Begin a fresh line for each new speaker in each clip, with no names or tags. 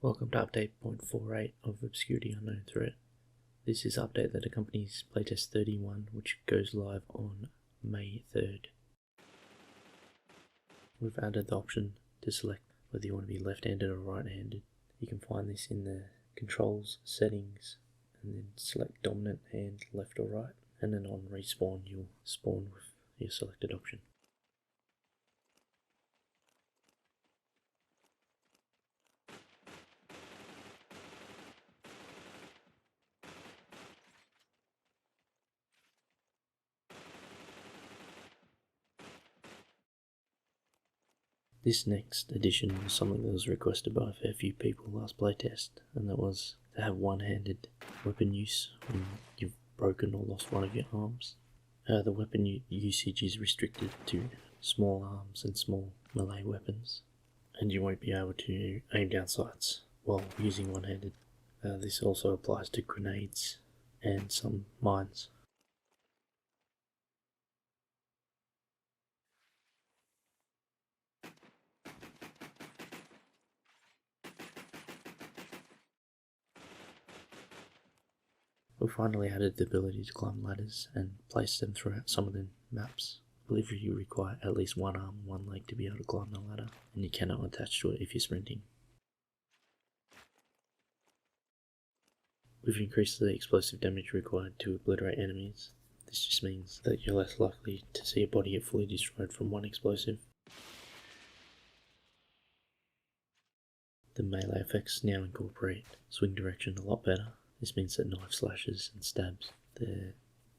Welcome to update 0.48 of Obscurity Unknown Threat. This is update that accompanies Playtest 31, which goes live on May 3rd. We've added the option to select whether you want to be left-handed or right-handed. You can find this in the controls settings and then select dominant hand left or right, and then on respawn you'll spawn with your selected option. This next addition was something that was requested by a fair few people last playtest, and that was to have one-handed weapon use when you've broken or lost one of your arms. The weapon usage is restricted to small arms and small melee weapons, and you won't be able to aim down sights while using one-handed. This also applies to grenades and some mines. We finally added the ability to climb ladders and place them throughout some of the maps. I believe you require at least one arm and one leg to be able to climb the ladder, and you cannot attach to it if you're sprinting. We've increased the explosive damage required to obliterate enemies. This just means that you're less likely to see a body get fully destroyed from one explosive. The melee effects now incorporate swing direction a lot better. This means that knife slashes and stabs, the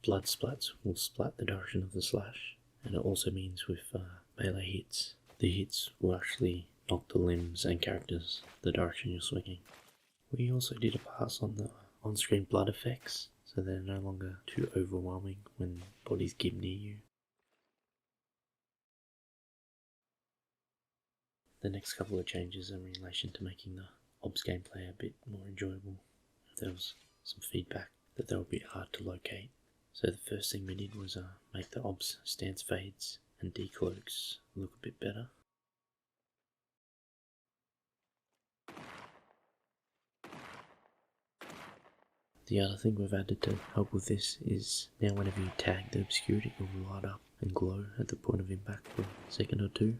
blood splats will splat the direction of the slash, and it also means with melee hits, the hits will actually knock the limbs and characters the direction you're swinging. We also did a pass on the on-screen blood effects, so they're no longer too overwhelming when bodies get near you. The next couple of changes are in relation to making the obs gameplay a bit more enjoyable. There was some feedback that they would be hard to locate. So the first thing we did was make the obs stance fades and decloaks look a bit better. The other thing we've added to help with this is now whenever you tag the obscurity, it will light up and glow at the point of impact for a second or two.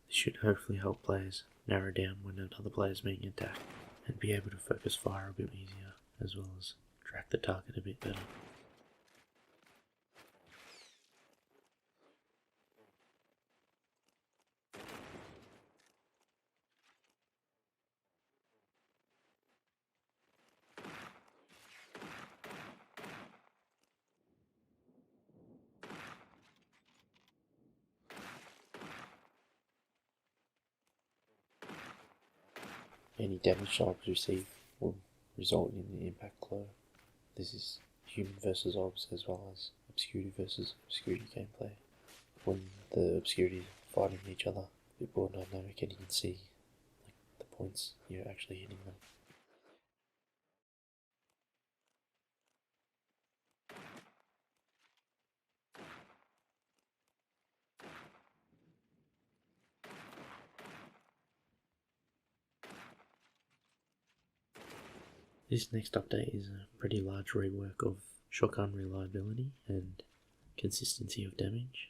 This should hopefully help players narrow down when another player is being attacked and be able to focus fire a bit easier, as well as track the target a bit better. Any damage obs receive will result in the impact glow. This is human versus obs as well as obscurity versus obscurity gameplay. When the obscurities are fighting each other, a bit more dynamic and you can see the points you're actually hitting them. This next update is a pretty large rework of shotgun reliability and consistency of damage.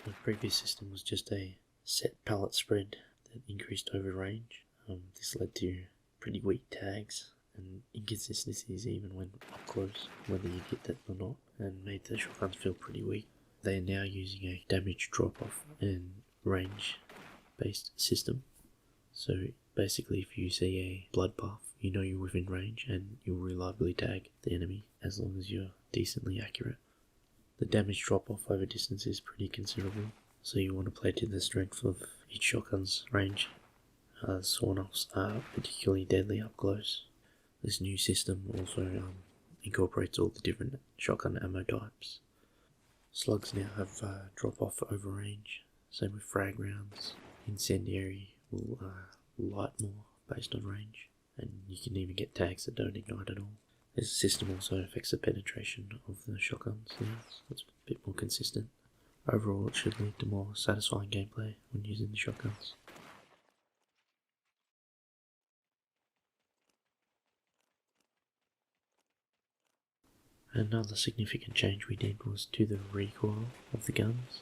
The previous system was just a set pallet spread that increased over range. This led to pretty weak tags and inconsistencies even when up close, whether you get that or not, and made the shotguns feel pretty weak. They are now using a damage drop off and range based system. So basically if you see a blood path, you know you're within range and you'll reliably tag the enemy as long as you're decently accurate. The damage drop off over distance is pretty considerable, so you want to play to the strength of each shotgun's range. Sawn-offs are particularly deadly up close. This new system also incorporates all the different shotgun ammo types. Slugs now have drop off over range, same with frag rounds. Incendiary will light more based on range, and you can even get tags that don't ignite at all. This system also affects the penetration of the shotguns now, so it's a bit more consistent. Overall, it should lead to more satisfying gameplay when using the shotguns. Another significant change we did was to the recoil of the guns.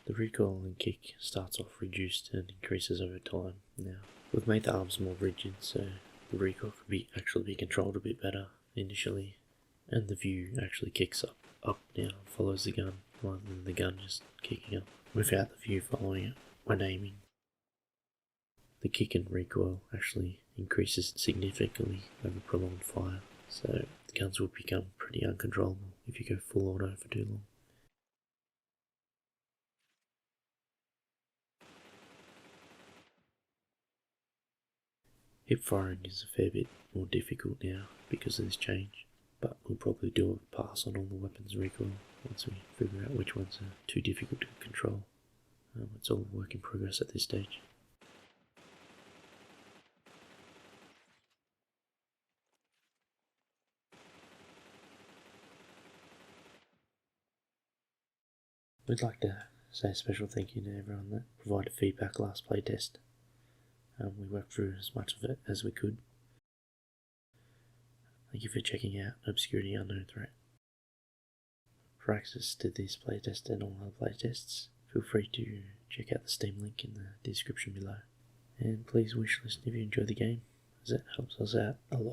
The recoil and kick starts off reduced and increases over time. Now, we've made the arms more rigid, so the recoil could actually be controlled a bit better initially, and the view actually kicks up now, follows the gun, rather than the gun just kicking up without the view following it when aiming. The kick and recoil actually increases significantly over prolonged fire, so the guns will become pretty uncontrollable if you go full auto for too long. Hip firing is a fair bit more difficult now because of this change, but we'll probably do a pass on all the weapons recoil once we figure out which ones are too difficult to control. It's all a work in progress at this stage. We'd like to say a special thank you to everyone that provided feedback last playtest. We worked through as much of it as we could. Thank you for checking out Obscurity Unknown Threat. For access to this playtest and all other playtests, feel free to check out the Steam link in the description below. And please wishlist if you enjoy the game, as it helps us out a lot.